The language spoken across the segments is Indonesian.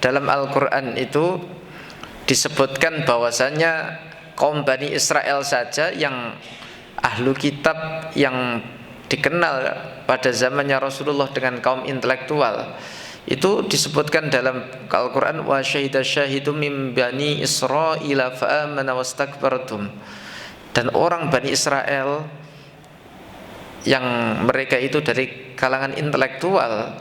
dalam Al-Quran itu disebutkan bahwasanya kaum Bani Israel saja yang ahlu kitab yang dikenal pada zamannya Rasulullah dengan kaum intelektual, itu disebutkan dalam Al-Quran, wa syahida syahidum min bani Israila fa amana wastakbartum. Dan orang Bani Israel yang mereka itu dari kalangan intelektual,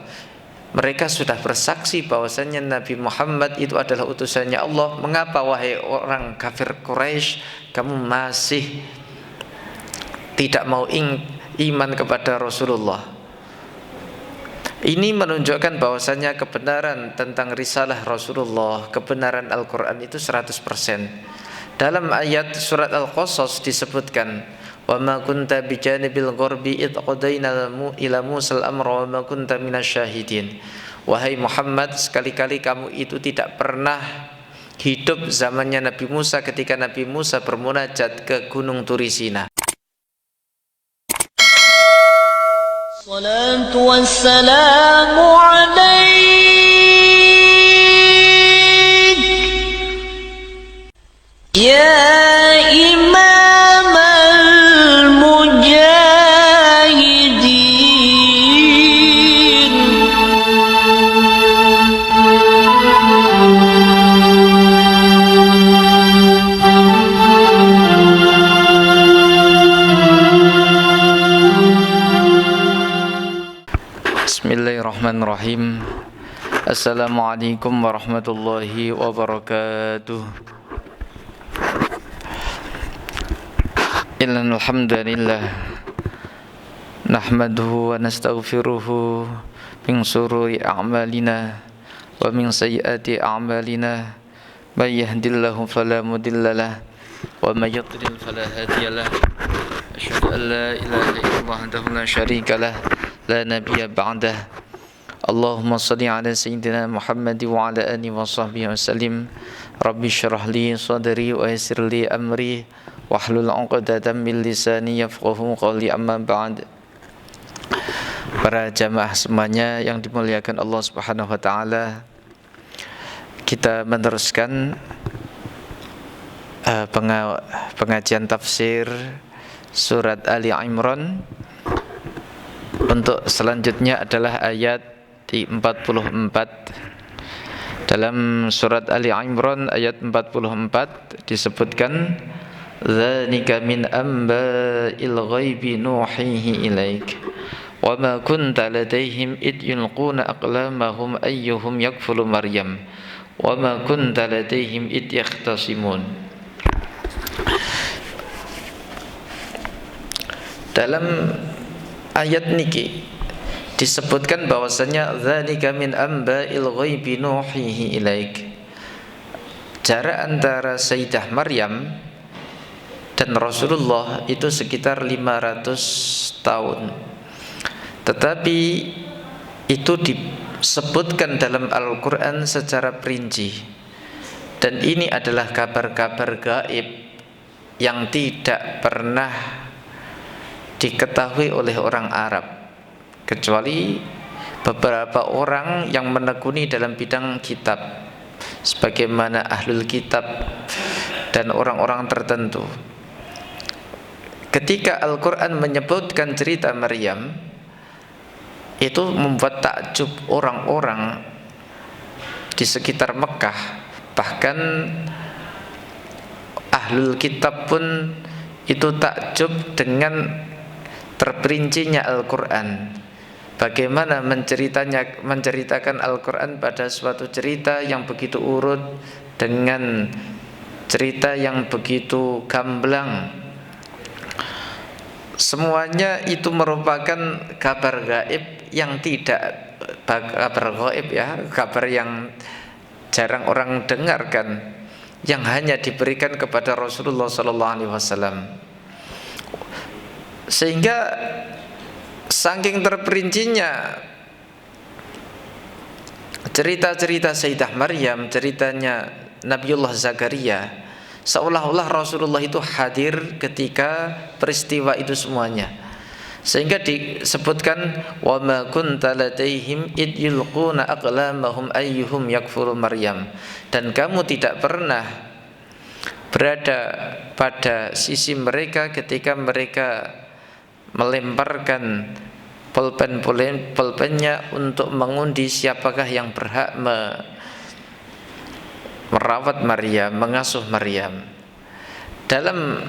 mereka sudah bersaksi bahwasanya Nabi Muhammad itu adalah utusannya Allah. Mengapa wahai orang kafir Quraisy, kamu masih tidak mau iman kepada Rasulullah? Ini menunjukkan bahwasanya kebenaran tentang risalah Rasulullah, kebenaran Al-Quran itu 100%. Dalam ayat surat Al-Qasas disebutkan, wa ma kunta bijanibil gharbi id qadaina ila Musal amra wa ma kunta minasyahidin. Wahai Muhammad, sekali-kali kamu itu tidak pernah hidup zamannya Nabi Musa ketika Nabi Musa bermunajat ke Gunung Turisina. Salatu wassalamu alaik ya imam al-mujahidin. Bismillahirrahmanirrahim. Assalamualaikum warahmatullahi wabarakatuh. Innal hamdalillah nahmaduhu wa nastaghfiruhu min shururi a'malina wa min sayyiati a'malina. May yahdihillahu fala mudhillalah wa may yudlil fala hadiyalah. Asyhadu an la ilaha illallah wahdahu la syarikalah la nabiyya ba'dah. Allahumma shalli ala sayyidina Muhammad wa ala alihi wa sahbihi wasallim. Rabbi shrah li sadri wa yassir li amri wahlul 'uqdatam min lisani yafqahu qawli, amma ba'd. Para jamaah semuanya yang dimuliakan Allah Subhanahu wa taala, kita meneruskan pengajian tafsir surat Ali Imran. Untuk selanjutnya adalah ayat di 44. Dalam surat Ali Imran ayat 44 disebutkan, dzalika min amba'il ghaibi nuhihi ilaik wa ma kunta ladaihim id yulquna aqlamahum ayyuhum yakfulu Maryam wa ma kunta ladaihim id yakhtasimun. Dalam ayat niki disebutkan bahwasanya dzalika min amba'il ghaibi nuhihi ilaik. Jarak antara Sayyidah Maryam dan Rasulullah itu sekitar 500 tahun. Tetapi itu disebutkan dalam Al-Quran secara perinci. Dan ini adalah kabar-kabar gaib yang tidak pernah diketahui oleh orang Arab, kecuali beberapa orang yang menekuni dalam bidang kitab, sebagaimana ahlul kitab dan orang-orang tertentu. Ketika Al-Quran menyebutkan cerita Maryam, itu membuat takjub orang-orang di sekitar Mekah. Bahkan ahlul kitab pun itu takjub dengan terperincinya Al-Quran. Bagaimana menceritakan Al-Quran pada suatu cerita yang begitu urut, dengan cerita yang begitu gamblang. Semuanya itu merupakan kabar gaib yang tidak kabar gaib, ya, kabar yang jarang orang dengarkan, yang hanya diberikan kepada Rasulullah SAW. Sehingga saking terperincinya cerita-cerita Sayyidah Maryam, ceritanya Nabiullah Zakaria, seolah-olah Rasulullah itu hadir ketika peristiwa itu semuanya. Sehingga disebutkan wa ma kunta ladaihim id yulquna aqlamahum ayyuhum yakfuru Maryam, dan kamu tidak pernah berada pada sisi mereka ketika mereka melemparkan pulpennya untuk mengundi siapakah yang berhak merawat Maryam, mengasuh Maryam. Dalam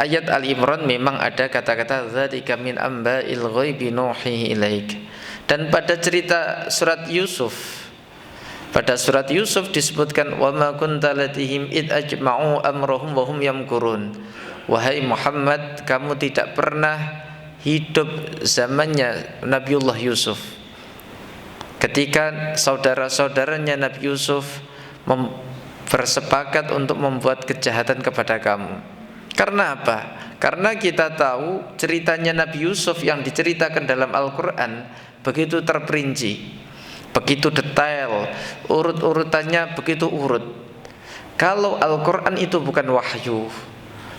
ayat Ali Imran memang ada kata-kata dzalika min amba'il ghaibi nuhihi ilaik. Dan pada cerita surat Yusuf, pada surat Yusuf disebutkan wa ma kunta latihim id ajma'u amrahum wa hum yamkurun. Wahai Muhammad, kamu tidak pernah hidup zamannya Nabiullah Yusuf ketika saudara-saudaranya Nabi Yusuf bersepakat untuk membuat kejahatan kepada kamu. Karena apa? Karena kita tahu ceritanya Nabi Yusuf yang diceritakan dalam Al-Quran begitu terperinci, begitu detail, urut-urutannya begitu urut. Kalau Al-Quran itu bukan wahyu,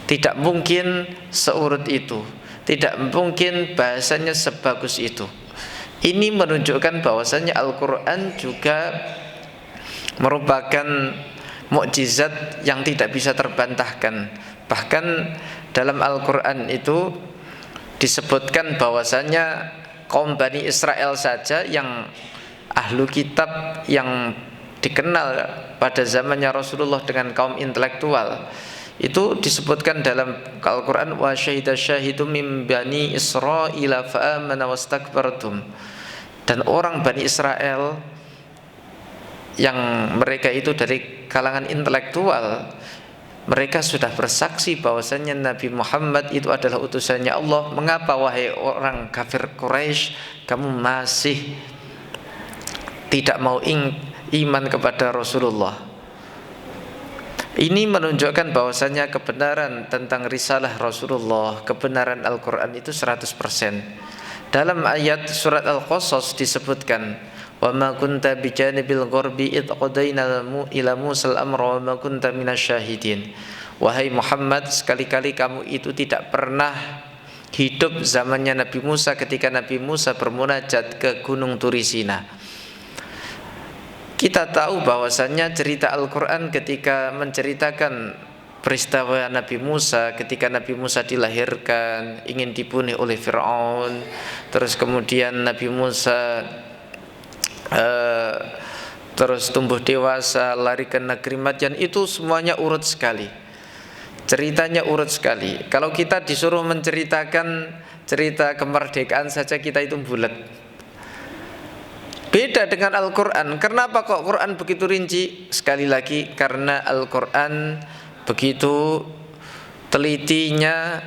tidak mungkin seurut itu, tidak mungkin bahasanya sebagus itu. Ini menunjukkan bahwasanya Al-Quran juga merupakan mukjizat yang tidak bisa terbantahkan. Bahkan dalam Al-Quran itu disebutkan bahwasanya kaum Bani Israel saja yang ahlu kitab yang dikenal pada zamannya Rasulullah dengan kaum intelektual, itu disebutkan dalam Al-Quran wa syahida syahidum min bani Israila fa amana wastakbartum. Dan orang Bani Israel yang mereka itu dari kalangan intelektual, mereka sudah bersaksi bahwasanya Nabi Muhammad itu adalah utusannya Allah. Mengapa wahai orang kafir Quraisy kamu masih tidak mau iman kepada Rasulullah? Ini menunjukkan bahwasanya kebenaran tentang risalah Rasulullah, kebenaran Al-Quran itu 100%. Dalam ayat surat Al-Qasas disebutkan wa ma kunta bijanibil gharbi id qadaina ila Musal amra wa ma kunta minasyahidin. Wahai Muhammad, sekali-kali kamu itu tidak pernah hidup zamannya Nabi Musa ketika Nabi Musa bermunajat ke Gunung Turisina. Kita tahu bahwasannya cerita Al-Quran ketika menceritakan peristiwa Nabi Musa, ketika Nabi Musa dilahirkan ingin dibunuh oleh Fir'aun, terus kemudian Nabi Musa terus tumbuh dewasa, lari ke negeri Madyan, itu semuanya urut sekali, ceritanya urut sekali. Kalau kita disuruh menceritakan cerita kemerdekaan saja kita itu bulat. Beda dengan Al-Quran. Kenapa kok Quran begitu rinci? Sekali lagi karena Al-Quran begitu telitinya,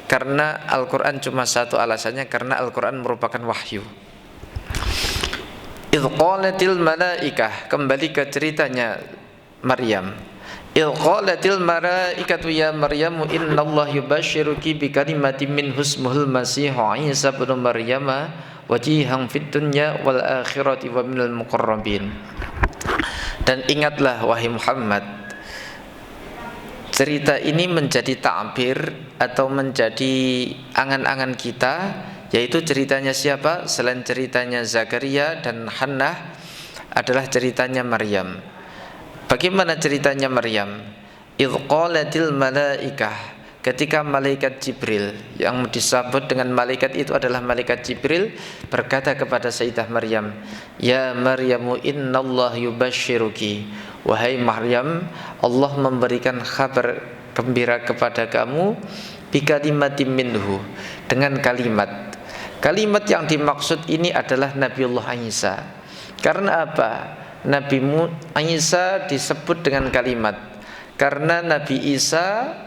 karena Al-Quran cuma satu alasannya, karena Al-Quran merupakan wahyu. Idh qalatil malaikah, kembali ke ceritanya Maryam. Idh qalatil malaikatu ya Maryamu innallaha yubashshiruki bi kalimatin min husmuhul masihu Isa ibnu Maryama wajihan fid dunya wal akhirati wa minal muqarrabin. Dan ingatlah wahai Muhammad, cerita ini menjadi ta'bir atau menjadi angan-angan kita, yaitu ceritanya siapa? Selain ceritanya Zakaria dan Hannah adalah ceritanya Maryam. Bagaimana ceritanya Maryam? Idh qalatil malaikah, ketika malaikat Jibril, yang disebut dengan malaikat itu adalah malaikat Jibril, berkata kepada Sayyidah Maryam, ya Maryamu innallaha yubashshiruki, wahai Maryam, Allah memberikan kabar gembira kepada kamu bikalimatin minhu, dengan kalimat. Kalimat yang dimaksud ini adalah Nabiullah Isa. Karena apa? Nabi Isa disebut dengan kalimat karena Nabi Isa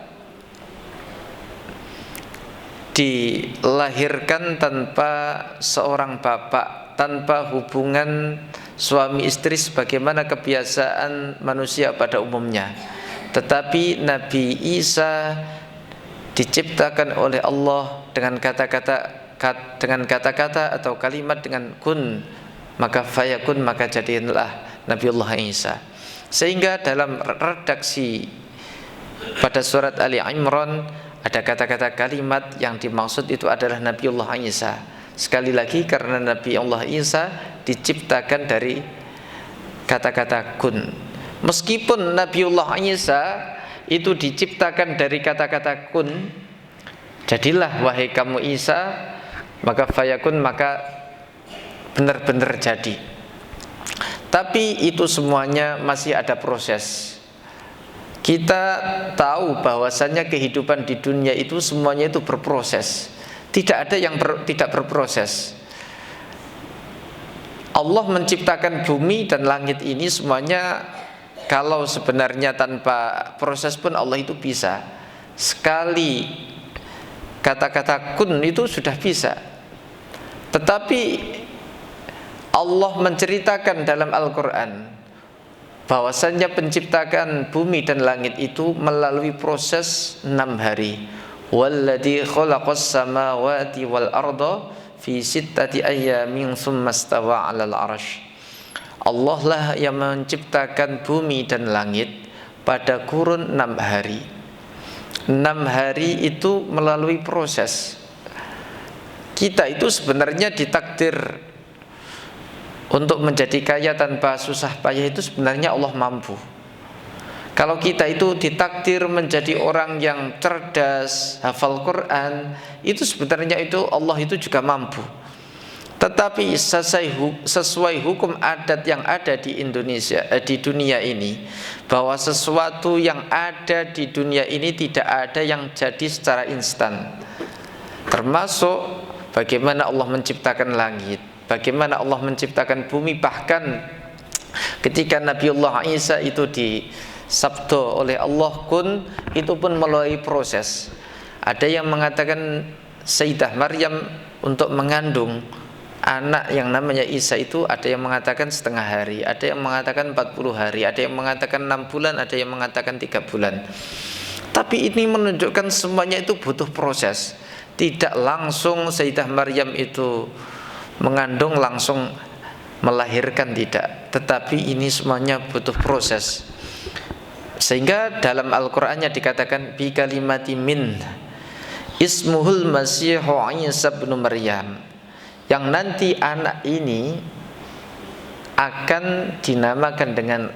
dilahirkan tanpa seorang bapak, tanpa hubungan suami istri sebagaimana kebiasaan manusia pada umumnya. Tetapi Nabi Isa diciptakan oleh Allah dengan kata-kata atau kalimat dengan kun, maka fayakun, maka jadilah Nabiullah Isa. Sehingga dalam redaksi pada surat Ali Imran ada kata-kata kalimat yang dimaksud itu adalah Nabiullah Isa. Sekali lagi karena Nabiullah Isa diciptakan dari kata-kata kun. Meskipun Nabiullah Isa itu diciptakan dari kata-kata kun, jadilah wahai kamu Isa, maka fayakun, maka benar-benar jadi. Tapi itu semuanya masih ada proses. Kita tahu bahwasannya kehidupan di dunia itu semuanya itu berproses. Tidak ada yang tidak berproses. Allah menciptakan bumi dan langit ini semuanya, kalau sebenarnya tanpa proses pun Allah itu bisa. Sekali kata-kata kun itu sudah bisa. Tetapi Allah menceritakan dalam Al-Quran bahwasannya penciptakan bumi dan langit itu melalui proses 6 hari. Walladzi khalaqas samawati wal arda fi sittati ayyamin tsumma stawa 'alal 'arsy. Allah lah yang menciptakan bumi dan langit pada kurun 6 hari. 6 hari itu melalui proses. Kita itu sebenarnya ditakdir untuk menjadi kaya tanpa susah payah itu sebenarnya Allah mampu. Kalau kita itu ditakdir menjadi orang yang cerdas, hafal Quran, itu sebenarnya itu Allah itu juga mampu. Tetapi sesuai hukum adat yang ada di Indonesia, di dunia ini, bahwa sesuatu yang ada di dunia ini tidak ada yang jadi secara instan. Termasuk bagaimana Allah menciptakan langit, bagaimana Allah menciptakan bumi. Bahkan ketika Nabiullah Isa itu disabda oleh Allah kun, itu pun melalui proses. Ada yang mengatakan Sayyidah Maryam untuk mengandung anak yang namanya Isa itu, ada yang mengatakan setengah hari, ada yang mengatakan 40 hari, ada yang mengatakan 6 bulan, ada yang mengatakan 3 bulan. Tapi ini menunjukkan semuanya itu butuh proses. Tidak langsung Sayyidah Maryam itu mengandung langsung melahirkan, tidak. Tetapi ini semuanya butuh proses. Sehingga dalam Al-Qur'annya dikatakan bi kalimati min ismuhul masihu Isa bin Maryam, yang nanti anak ini akan dinamakan dengan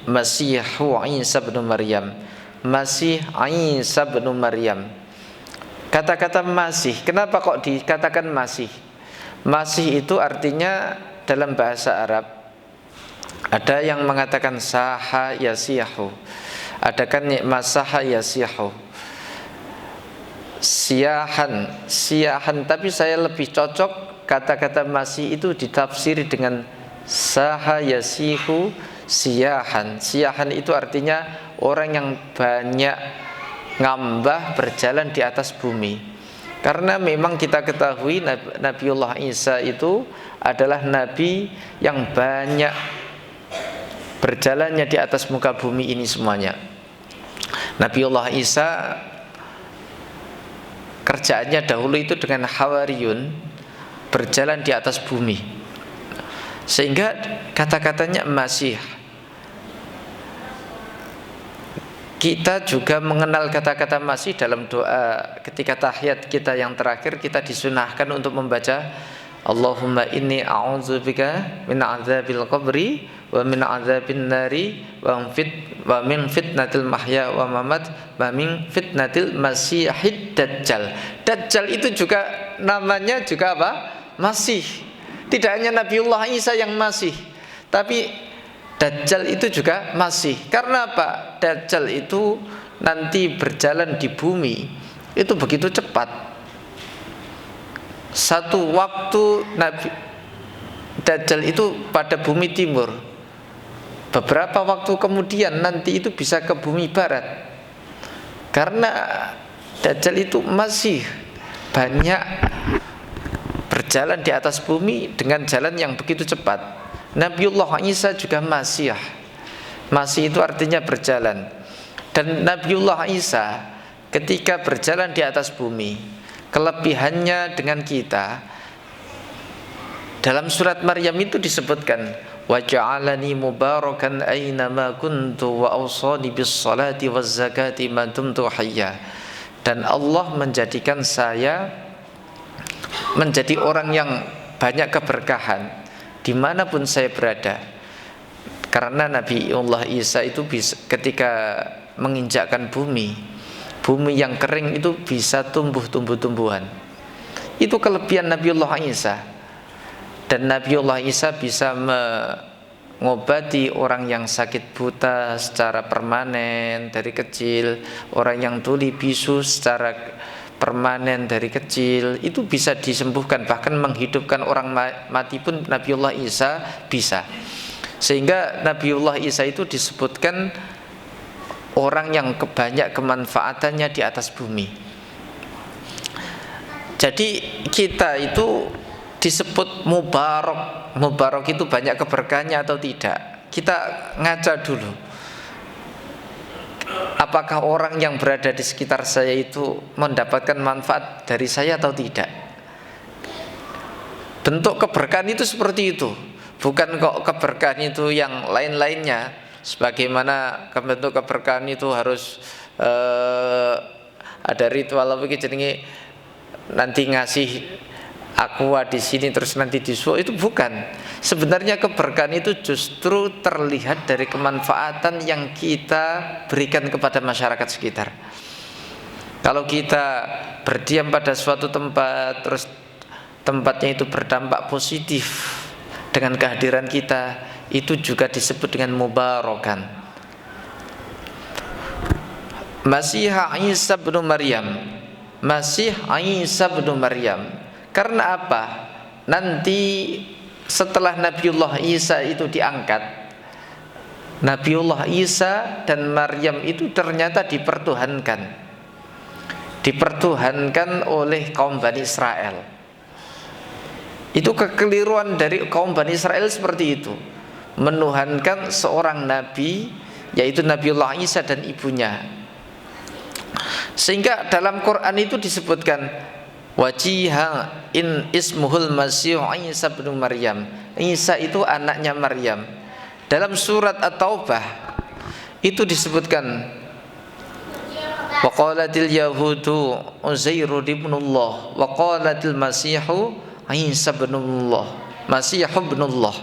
Masihu Isa bin Maryam. Masih Isa bin Maryam. Kata-kata masih, kenapa kok dikatakan masih? Masih itu artinya dalam bahasa Arab ada yang mengatakan saha yasihu, ada kan masaha yasihu, siahan, tapi saya lebih cocok kata-kata masih itu ditafsiri dengan saha yasihu siahan. Siahan itu artinya orang yang banyak ngambah berjalan di atas bumi. Karena memang kita ketahui Nabiullah Isa itu adalah nabi yang banyak berjalannya di atas muka bumi ini semuanya. Nabiullah Isa kerjaannya dahulu itu dengan Hawariyun, berjalan di atas bumi. Sehingga kata-katanya masih. Kita juga mengenal kata-kata masih dalam doa ketika tahiyat kita yang terakhir. Kita disunahkan untuk membaca Allahumma inni a'udzubika min adzabil qabri wa min adzabin nari wa min fitnatil mahya wa mamat wa min fitnatil masihid dajjal. Dajjal itu juga namanya juga apa? Masih. Tidak hanya Nabiullah Isa yang masih, tapi Dajjal itu juga masih. Karena apa? Dajjal itu nanti berjalan di bumi itu begitu cepat. Satu waktu Dajjal itu pada bumi timur, beberapa waktu kemudian nanti itu bisa ke bumi barat. Karena Dajjal itu masih banyak berjalan di atas bumi dengan jalan yang begitu cepat. Nabiullah Isa juga masih. Masih itu artinya berjalan. Dan Nabiullah Isa ketika berjalan di atas bumi, kelebihannya dengan kita, dalam surat Maryam itu disebutkan wa ja'alani mubarakan aina ma kuntu wa awsani bis salati waz zakati ma dumtu hayya. dan Allah menjadikan saya menjadi orang yang banyak keberkahan dimanapun saya berada. Karena Nabiullah Isa itu bisa, ketika menginjakkan bumi yang kering itu bisa tumbuh tumbuhan. Itu kelebihan Nabiullah Isa. Dan Nabiullah Isa bisa mengobati orang yang sakit buta secara permanen dari kecil, orang yang tuli bisu secara permanen dari kecil, itu bisa disembuhkan. Bahkan menghidupkan orang mati pun Nabiullah Isa bisa. Sehingga Nabiullah Isa itu disebutkan orang yang banyak kemanfaatannya di atas bumi. Jadi kita itu disebut mubarak. Mubarak itu banyak keberkahannya atau tidak? Kita ngaca dulu. Apakah orang yang berada di sekitar saya itu mendapatkan manfaat dari saya atau tidak? Bentuk keberkahan itu seperti itu. Bukan kok keberkahan itu yang lain-lainnya. Sebagaimana bentuk keberkahan itu harus ada ritual apa gitu, jadi nanti ngasih aqua di sini terus nanti disuap, itu bukan. Sebenarnya keberkahan itu justru terlihat dari kemanfaatan yang kita berikan kepada masyarakat sekitar. Kalau kita berdiam pada suatu tempat terus tempatnya itu berdampak positif dengan kehadiran kita, itu juga disebut dengan mubarakan. Masih Isa bin Maryam, Masih Isa bin Maryam. Karena apa? Nanti setelah Nabiullah Isa itu diangkat, Nabiullah Isa dan Maryam itu ternyata dipertuhankan oleh kaum Bani Israel. Itu kekeliruan dari kaum Bani Israel seperti itu, menuhankan seorang nabi, yaitu Nabiullah Isa dan ibunya. Sehingga dalam Quran itu disebutkan wajiha in ismuhul masih Isa bin Maryam. Isa itu anaknya Maryam. Dalam surat At-Taubah itu disebutkan wa qalatil yahudu Uzairu ibnullah wa qalatil masihu Isa ibnullah, Masih ibnullah.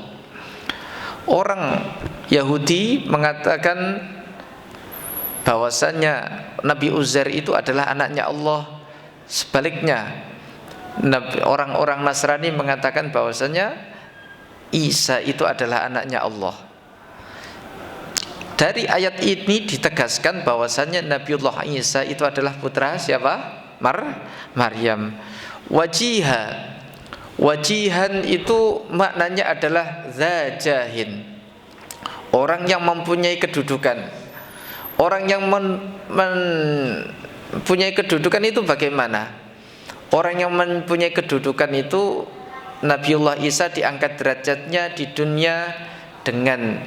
Orang Yahudi mengatakan bahwasannya Nabi Uzair itu adalah anaknya Allah. Sebaliknya orang-orang Nasrani mengatakan bahwasannya Isa itu adalah anaknya Allah. Dari ayat ini ditegaskan bahwasannya Nabiullah Isa itu adalah putra siapa? Maryam. Wajihan itu maknanya adalah zajahin, orang yang mempunyai kedudukan. Orang yang mempunyai kedudukan itu bagaimana? Orang yang mempunyai kedudukan itu Nabiullah Isa diangkat derajatnya di dunia dengan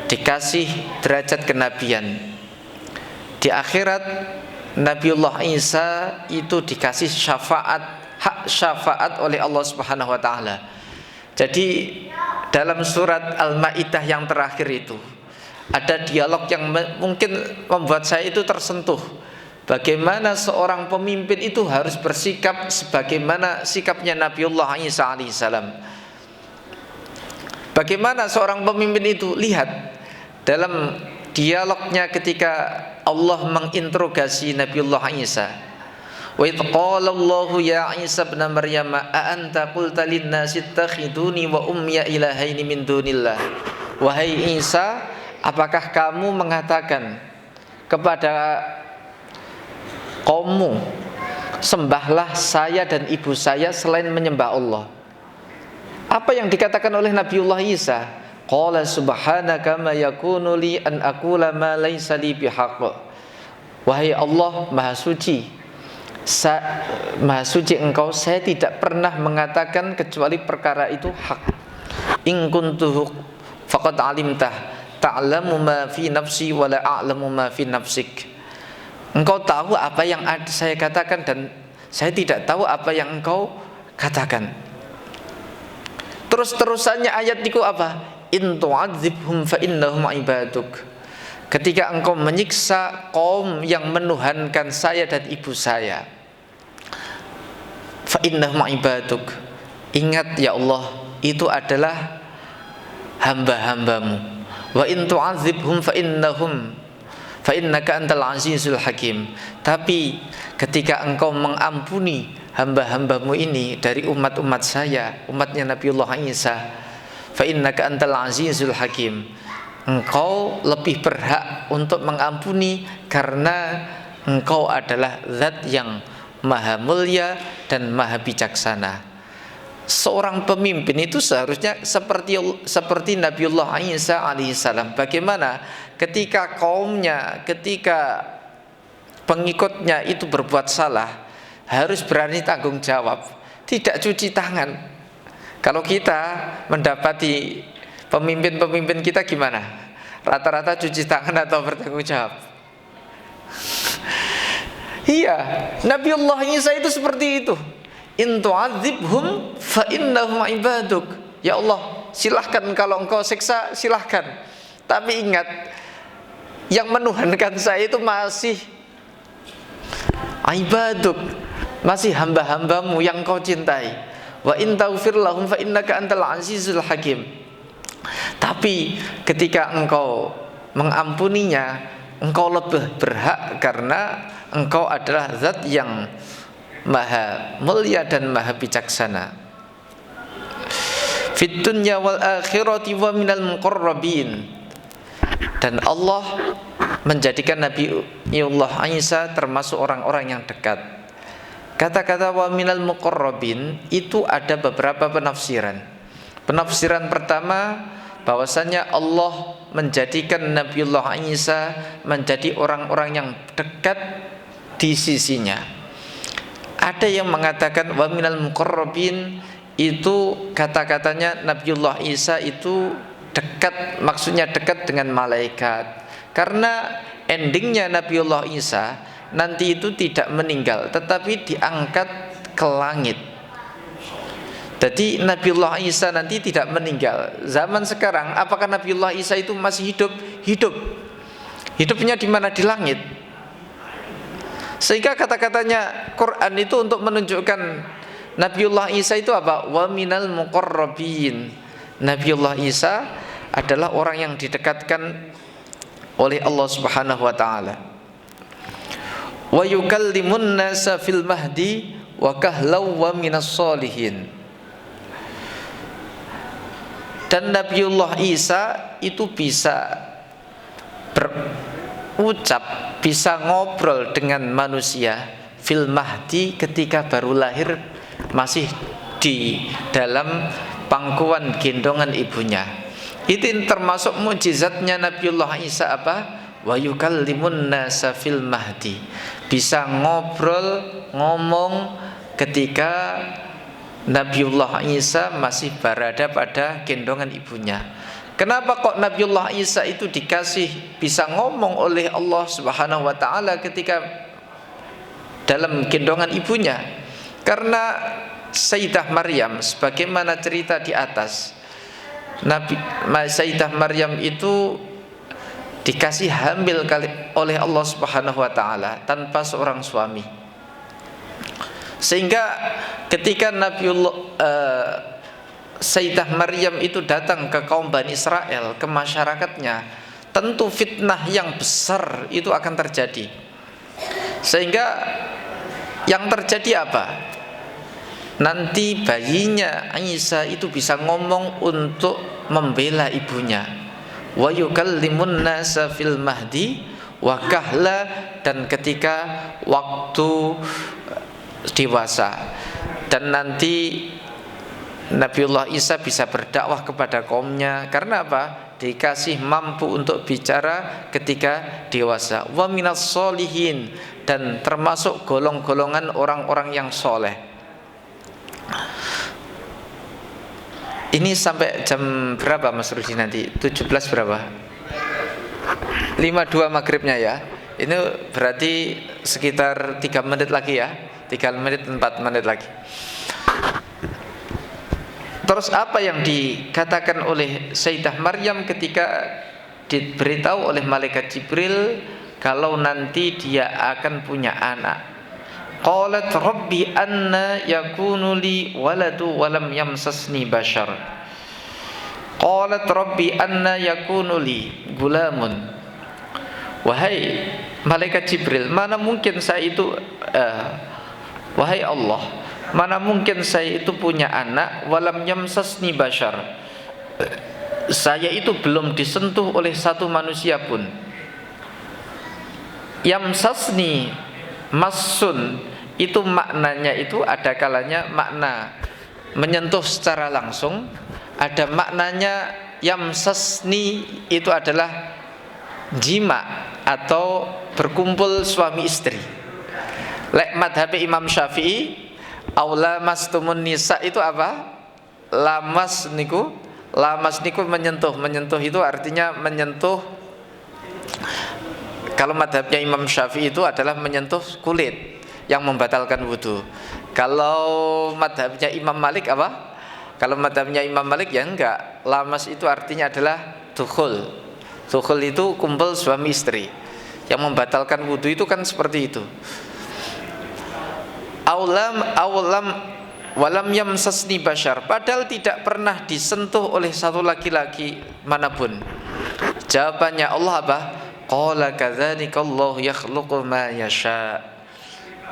dikasih derajat kenabian. Di akhirat Nabiullah Isa itu dikasih hak syafaat oleh Allah Subhanahu wa taala. Jadi dalam surat Al-Maidah yang terakhir itu ada dialog yang mungkin membuat saya itu tersentuh. Bagaimana seorang pemimpin itu harus bersikap sebagaimana sikapnya Nabiullah Isa alaihissalam. Bagaimana seorang pemimpin itu? Lihat dalam dialognya ketika Allah menginterogasi Nabiullah Isa. Wa idh qala Allahu ya Isa ibn Maryam a anta qulta lin-nasi ittakhiduni wa ummiya ilahaini min dunillah. Wahai Isa, apakah kamu mengatakan kepada kaummu, sembahlah saya dan ibu saya selain menyembah Allah? Apa yang dikatakan oleh Nabiullah Isa? Qala subhanaka ma yakunu li an aqula ma laysa li bihaq. Wahai Allah, maha suci engkau, saya tidak pernah mengatakan kecuali perkara itu hak. In kuntuhu faqad alimtah ta'lamu ma fi nafsi wa la a'lamu ma fi nafsik. Engkau tahu apa yang saya katakan dan saya tidak tahu apa yang engkau katakan. Terus-terusannya ayat itu apa? In tu'adzibhum fa innahum ibaduk. ketika engkau menyiksa kaum yang menuhankan saya dan ibu saya, fa innahum ibaduk, ingat ya Allah, itu adalah hamba-hambamu. Wa in tu'adzibhum fa innaka antal azizul hakim. Tapi ketika engkau mengampuni hamba-hambamu ini dari umat-umat saya, umatnya Nabiullah Isa, fa innaka antal azizul hakim, engkau lebih berhak untuk mengampuni karena engkau adalah zat yang maha mulia dan maha bijaksana. Seorang pemimpin itu seharusnya seperti Nabiullah Isa alaihissalam. Bagaimana ketika kaumnya, ketika pengikutnya itu berbuat salah, harus berani tanggung jawab, tidak cuci tangan. Kalau kita mendapati pemimpin-pemimpin kita gimana? Rata-rata cuci tangan atau bertanggung jawab? Iya, Nabiullah Isa itu seperti itu. In tu'adzibhum fa innahum ibaduk. Ya Allah, silahkan kalau engkau siksa, silahkan. Tapi ingat, yang menuhankan saya itu masih ibaduk, masih hamba-hambamu yang kau cintai. Wa in taghfir lahum fa innaka antal azizul hakim. Tapi ketika engkau mengampuninya, engkau lebih berhak karena engkau adalah zat yang maha mulia dan maha bijaksana. Fid dunya wal akhirati wa minal muqarrabin. Dan Allah menjadikan Nabiullah Isa termasuk orang-orang yang dekat. Kata-kata wa minal muqarrabin itu ada beberapa penafsiran. Penafsiran pertama, bahwasanya Allah menjadikan Nabiullah Isa menjadi orang-orang yang dekat di sisinya. Ada yang mengatakan wa minal muqarrabin itu kata-katanya Nabiullah Isa itu dekat, maksudnya dekat dengan malaikat. Karena endingnya Nabiullah Isa nanti itu tidak meninggal, tetapi diangkat ke langit. Jadi Nabiullah Isa nanti tidak meninggal. Zaman sekarang apakah Nabiullah Isa itu masih hidup? Hidup. Hidupnya di mana? Di langit. Sehingga kata-katanya Quran itu untuk menunjukkan Nabiullah Isa itu apa? Wa minal muqarrabin. Nabiullah Isa adalah orang yang didekatkan oleh Allah Subhanahu wa taala. Wa yukallimun nasa fil mahdi wa kahlau wa minas solihin. Dan Nabiullah Isa itu bisa berucap, bisa ngobrol dengan manusia fil mahdi, ketika baru lahir, masih di dalam pangkuan gendongan ibunya. Itu termasuk mukjizatnya Nabiullah Isa apa? Wa yukallimun nasa fil mahdi. Bisa ngobrol, ngomong ketika Nabiullah Isa masih berada pada gendongan ibunya. Kenapa kok Nabiullah Isa itu dikasih bisa ngomong oleh Allah Subhanahu wa taala ketika dalam gendongan ibunya? Karena Sayyidah Maryam, sebagaimana cerita di atas, Sayyidah Maryam itu dikasih hamil oleh Allah Subhanahu wa taala tanpa seorang suami. Sehingga ketika Sayyidah Maryam itu datang ke kaum Bani Israel, ke masyarakatnya, tentu fitnah yang besar itu akan terjadi. Sehingga yang terjadi apa? Nanti bayinya Isa itu bisa ngomong untuk membela ibunya. Wa yukallimun nasa fil mahdi wa kahla, dan ketika waktu dewasa. Dan nanti Nabiullah Isa bisa berdakwah kepada kaumnya. Karena apa? Dikasih mampu untuk bicara ketika dewasa. Wa minas solihin, dan termasuk golong-golongan orang-orang yang soleh. Ini sampai jam berapa Mas Rudi nanti? 17 berapa? 52 maghribnya ya. Ini berarti sekitar 3 menit lagi ya. 3 menit 4 menit lagi. Terus apa yang dikatakan oleh Sayyidah Maryam ketika diberitahu oleh malaikat Jibril kalau nanti dia akan punya anak. Qalat rabbi anna yakunu li waladu walam yamsasni bashar. Qalat rabbi anna yakunu li gulamun. Wahai malaikat Jibril, mana mungkin saya itu wahai Allah, mana mungkin saya itu punya anak walam yamsasni bashar, saya itu belum disentuh oleh satu manusia pun. Yamsasni massun itu maknanya itu ada kalanya makna menyentuh secara langsung, ada maknanya yamsasni itu adalah jima atau berkumpul suami istri. Lek madhab Imam Syafi'i aula mastumun nisa itu apa? Lamas niku menyentuh itu artinya menyentuh. Kalau madhabnya Imam Syafi'i itu adalah menyentuh kulit yang membatalkan wudu. Kalau madhabnya Imam Malik apa? Kalau madhabnya Imam Malik ya enggak. Lamas itu artinya adalah dukhul. Dukhul itu kumpul suami istri. Yang membatalkan wudu itu kan seperti itu. Walam yamsasni bashar, padahal tidak pernah disentuh oleh satu laki-laki manapun. Jawabannya Allah apa? Qala kadzalika Allah yakhluqu ma yasha.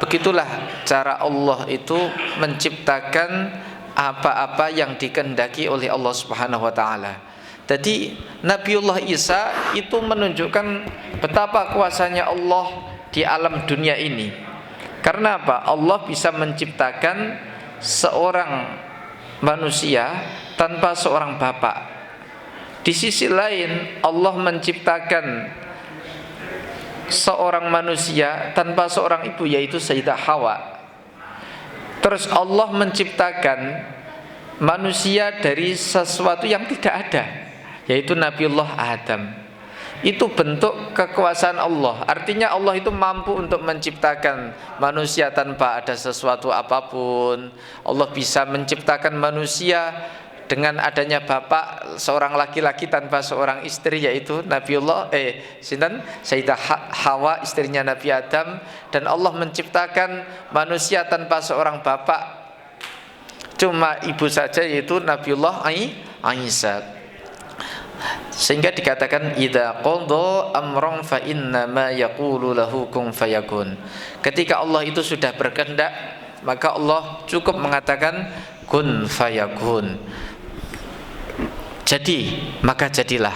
Begitulah cara Allah itu menciptakan apa-apa yang dikehendaki oleh Allah Subhanahu wa taala. Jadi Nabiullah Isa itu menunjukkan betapa kuasanya Allah di alam dunia ini. Karena apa? Allah bisa menciptakan seorang manusia tanpa seorang bapak. Di sisi lain Allah menciptakan seorang manusia tanpa seorang ibu, yaitu Sayyidah Hawa. Terus Allah menciptakan manusia dari sesuatu yang tidak ada, yaitu Nabiullah Adam. Itu bentuk kekuasaan Allah. Artinya Allah itu mampu untuk menciptakan manusia tanpa ada sesuatu apapun. Allah bisa menciptakan manusia dengan adanya bapak, seorang laki-laki tanpa seorang istri, yaitu Nabiullah Sayyidah Hawa, istrinya Nabi Adam. Dan Allah menciptakan manusia tanpa seorang bapak, cuma ibu saja, yaitu Nabiullah Isa. Sehingga dikatakan idza qadha amran fa inna ma yaqulu lahu kun fayakun. Ketika Allah itu sudah berkehendak, maka Allah cukup mengatakan kun fayakun. Jadi, maka jadilah.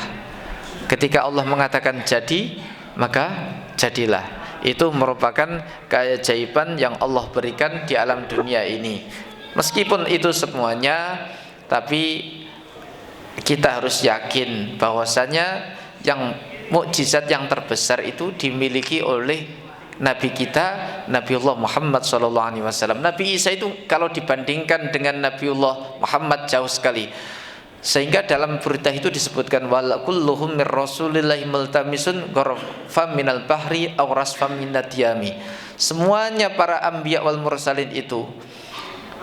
Ketika Allah mengatakan jadi, maka jadilah. Itu merupakan keajaiban yang Allah berikan di alam dunia ini. Meskipun itu semuanya, tapi kita harus yakin bahwasanya yang mukjizat yang terbesar itu dimiliki oleh Nabi kita, Nabiullah Muhammad SAW. Nabi Isa itu kalau dibandingkan dengan Nabiullah Muhammad jauh sekali. Sehingga dalam berita itu disebutkan wala kulluhum mir rasulillahi multamisun ghurfam minal bahri aw rasfam minad yami. Semuanya para anbiya wal mursalin itu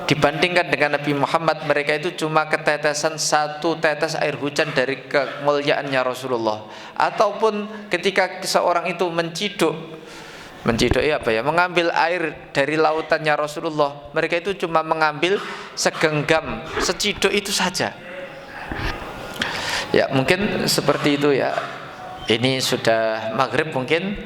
dibandingkan dengan Nabi Muhammad, mereka itu cuma ketetesan satu tetes air hujan dari kemuliaannya Rasulullah. Ataupun ketika seorang itu menciduk mengambil air dari lautannya Rasulullah, mereka itu cuma mengambil segenggam, seciduk itu saja. Ya mungkin seperti itu ya. Ini sudah maghrib mungkin.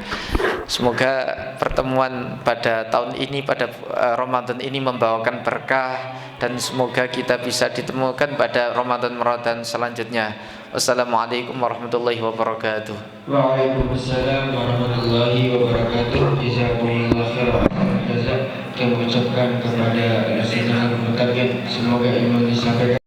Semoga pertemuan pada tahun ini, pada Ramadan ini membawakan berkah, dan semoga kita bisa ditemukan pada Ramadan selanjutnya. Wassalamualaikum warahmatullahi wabarakatuh. Waalaikumsalam warahmatullahi wabarakatuh. Jazakumullah khairan. Kami ucapkan kepada Sayyidina Al-Mutargib, semoga ilmu disampaikan